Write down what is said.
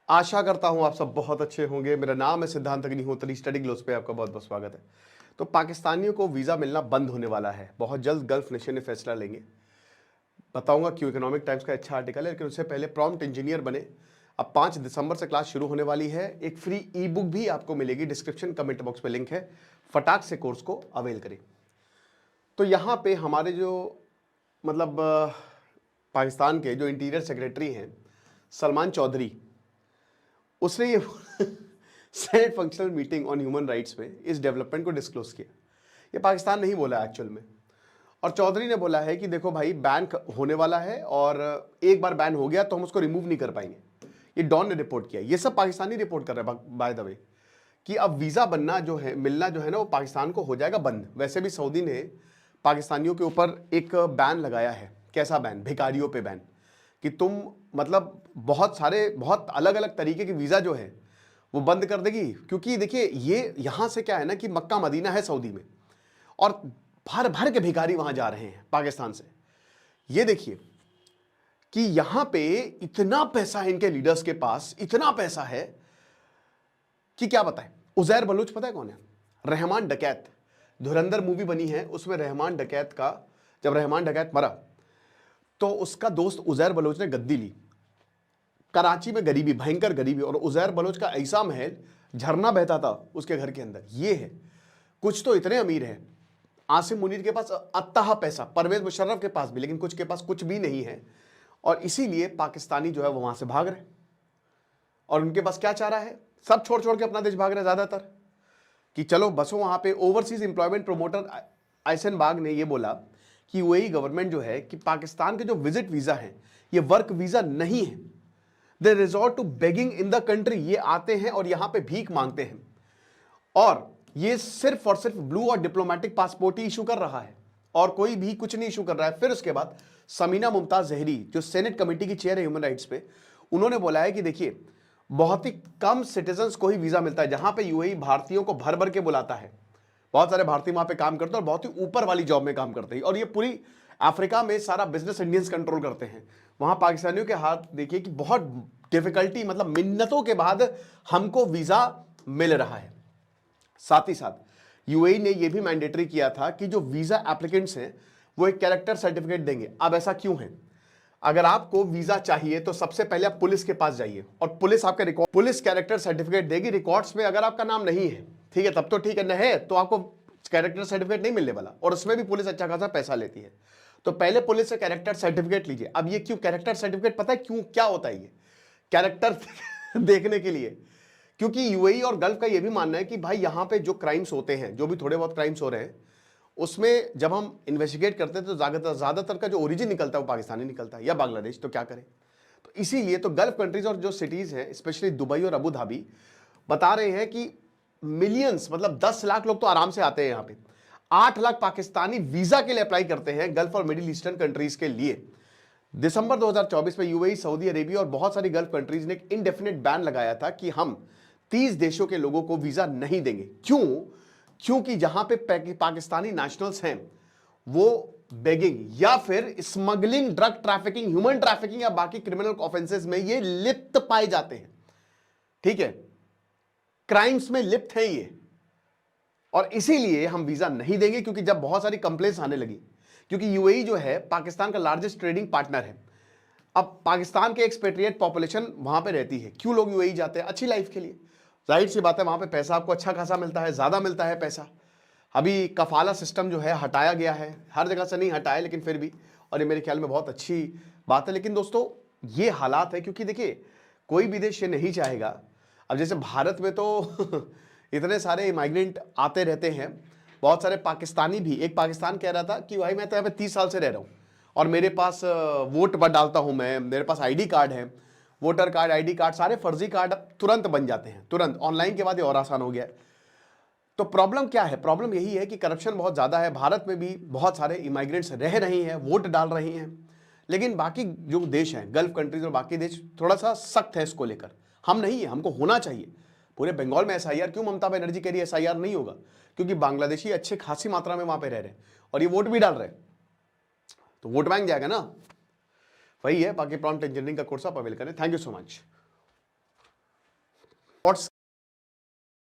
आशा करता हूं आप सब बहुत अच्छे होंगे। मेरा नाम है सिद्धांत अग्निहोत्री, स्टडी ग्लोस पे आपका बहुत बहुत स्वागत है। तो पाकिस्तानियों को वीज़ा मिलना बंद होने वाला है, बहुत जल्द गल्फ नेशन ने फैसला लेंगे। बताऊंगा क्यों। इकोनॉमिक टाइम्स का अच्छा आर्टिकल है, लेकिन उससे पहले प्रॉम्प्ट इंजीनियर बने। अब 5 दिसंबर से क्लास शुरू होने वाली है। एक फ्री ई बुक भी आपको मिलेगी, डिस्क्रिप्शन कमेंट बॉक्स में लिंक है। फटाक से कोर्स को अवेल करें। तो यहाँ पे हमारे जो मतलब पाकिस्तान के जो इंटीरियर सेक्रेटरी हैं सलमान चौधरी, उसने ये senate functional meeting on human rights में इस डेवलपमेंट को डिस्क्लोज किया। ये पाकिस्तान नहीं बोला एक्चुअल में। और चौधरी ने बोला है कि देखो भाई, बैन होने वाला है और एक बार बैन हो गया तो हम उसको रिमूव नहीं कर पाएंगे। ये डॉन ने रिपोर्ट किया। ये सब पाकिस्तानी रिपोर्ट कर रहे हैं बाय द वे, कि अब वीज़ा बनना जो है, मिलना जो है ना, वो पाकिस्तान को हो जाएगा बंद। वैसे भी सऊदी ने पाकिस्तानियों के ऊपर एक बैन लगाया है। कैसा बैन? भिखारियों पे बैन, कि तुम मतलब बहुत अलग अलग तरीके की वीज़ा जो है वो बंद कर देगी। क्योंकि देखिए, ये यहाँ से क्या है ना कि मक्का मदीना है सऊदी में, और भर भर के भिखारी वहाँ जा रहे हैं पाकिस्तान से। ये देखिए कि यहाँ पे इतना पैसा है इनके लीडर्स के पास, इतना पैसा है कि क्या बताएं। उज़ैर बलूच पता है कौन है? रहमान डकैत। धुरंधर मूवी बनी है, उसमें रहमान डकैत का, जब रहमान डकैत मरा तो उसका दोस्त उज़ैर बलोच ने गद्दी ली। कराची में गरीबी, भयंकर गरीबी, और उज़ैर बलोच का ऐसा महल, झरना बहता था उसके घर के अंदर। ये है, कुछ तो इतने अमीर हैं। आसिम मुनीर के पास अत्ताह पैसा, परवेज मुशर्रफ के पास भी, लेकिन कुछ के पास कुछ भी नहीं है। और इसीलिए पाकिस्तानी जो है वो वहां से भाग रहे। और उनके पास क्या चारा है? सब छोड़ छोड़ के अपना देश भाग रहे ज्यादातर, कि चलो बसो वहां पे। ओवरसीज इंप्लॉयमेंट प्रोमोटर आयसन बाग ने ये बोला कि यूएई गवर्नमेंट जो है कि पाकिस्तान के जो विजिट वीजा है ये वर्क वीजा नहीं है। They resort to begging in the country. ये आते हैं और यहां पे भीख मांगते हैं, और ये सिर्फ और सिर्फ ब्लू और डिप्लोमेटिक पासपोर्ट ही इशू कर रहा है, और कोई भी कुछ नहीं इशू कर रहा है। फिर उसके बाद समीना मुमताज जहरी, जो सेनेट कमेटी की चेयर है ह्यूमन राइट्स पे, उन्होंने बोला है कि देखिए, बहुत ही कम सिटीजन्स को ही वीजा मिलता है। जहां पे यूएई भारतीयों को भर भर के बुलाता है, बहुत सारे भारतीय वहां पे काम करते हैं और बहुत ही ऊपर वाली जॉब में काम करते हैं। और ये पूरी अफ्रीका में सारा बिजनेस इंडियंस कंट्रोल करते हैं। वहां पाकिस्तानियों के हाथ देखिए कि बहुत डिफिकल्टी, मतलब मिन्नतों के बाद हमको वीजा मिल रहा है। साथ ही साथ यूएई ने यह भी मैंडेटरी किया था कि जो वीजा एप्लीकेंट्स हैं वो एक कैरेक्टर सर्टिफिकेट देंगे। अब ऐसा क्यों है? अगर आपको वीजा चाहिए तो सबसे पहले आप पुलिस के पास जाइए, और पुलिस आपका रिकॉर्ड, पुलिस कैरेक्टर सर्टिफिकेट देगी। रिकॉर्ड्स में अगर आपका नाम नहीं है, ठीक है, तब तो ठीक है, न है तो आपको कैरेक्टर सर्टिफिकेट नहीं मिलने वाला, और उसमें भी पुलिस अच्छा खासा पैसा लेती है। तो पहले पुलिस से कैरेक्टर सर्टिफिकेट लीजिए। अब ये क्यों कैरेक्टर सर्टिफिकेट, पता है क्यों, क्या होता है ये कैरेक्टर देखने के लिए? क्योंकि यूएई और गल्फ का ये भी मानना है कि भाई यहां पे जो क्राइम्स होते हैं, जो भी थोड़े बहुत क्राइम्स हो रहे हैं, उसमें जब हम इन्वेस्टिगेट करते हैं तो ज्यादातर का जो ओरिजिन निकलता है वो पाकिस्तानी निकलता है, या बांग्लादेश। तो क्या करें? तो इसीलिए तो गल्फ कंट्रीज और जो सिटीज हैं, स्पेशली दुबई और अबू धाबी, बता रहे हैं कि मिलियंस, मतलब 10 लाख लोग तो आराम से आते हैं यहाँ पे। 8 लाख पाकिस्तानी वीजा के लिए अप्लाई करते हैं गल्फ और मिडिल ईस्टर्न कंट्रीज के लिए। दिसंबर 2024 में यूएई, सऊदी अरेबिया और बहुत सारी गल्फ कंट्रीज ने एक इनडेफिनेट बैन लगाया था कि हम 30 देशों के लोगों को वीजा नहीं देंगे। क्यों? क्योंकि जहां पे पाकिस्तानी नेशनल्स हैं वो बेगिंग या फिर smuggling, drug trafficking, human trafficking या बाकी क्रिमिनल ऑफेंसेस में ये लिप्त पाए जाते हैं। ठीक है, क्राइम्स में लिप्त है ये, और इसीलिए हम वीजा नहीं देंगे। क्योंकि जब बहुत सारी कंप्लेंट्स आने लगी, क्योंकि यूएई जो है पाकिस्तान का लार्जेस्ट ट्रेडिंग पार्टनर है। अब पाकिस्तान के एक्सपेट्रिएट पॉपुलेशन वहां पे रहती है। क्यों लोग यूएई जाते हैं? अच्छी लाइफ के लिए। जाहिर सी बात है, वहां पे पैसा आपको अच्छा खासा मिलता है, ज्यादा मिलता है पैसा। अभी कफाला सिस्टम जो है हटाया गया है, हर जगह से नहीं हटाया लेकिन फिर भी, और ये मेरे ख्याल में बहुत अच्छी बात है। लेकिन दोस्तों, ये हालात है, क्योंकि देखिए कोई भी देश ये नहीं चाहेगा। अब जैसे भारत में तो इतने सारे माइग्रेंट आते रहते हैं, बहुत सारे पाकिस्तानी भी। एक पाकिस्तान कह रहा था कि भाई मैं तो यहाँ पे 30 साल से रह रहा हूँ और मेरे पास वोट डालता हूँ मैं, मेरे पास आईडी कार्ड है, वोटर कार्ड, आईडी कार्ड, सारे फर्जी कार्ड तुरंत बन जाते हैं, तुरंत। ऑनलाइन के बाद ये और आसान हो गया है। तो प्रॉब्लम क्या है? प्रॉब्लम यही है कि करप्शन बहुत ज़्यादा है। भारत में भी बहुत सारे इमाइग्रेंट्स रह रही हैं, वोट डाल रही हैं, लेकिन बाकी जो देश हैं, गल्फ कंट्रीज और बाकी देश, थोड़ा सा सख्त है इसको लेकर। हम नहीं है, हमको होना चाहिए। पूरे बंगाल में एसआईआर क्यों ममता बनर्जी कह रही है एसआईआर नहीं होगा? क्योंकि बांग्लादेशी अच्छे खासी मात्रा में वहां पे रह रहे हैं और ये वोट भी डाल रहे हैं, तो वोट बैंक जाएगा ना। वही है। बाकी प्रॉम्प्ट इंजीनियरिंग का कोर्स आप अवेल करें। Thank you so much.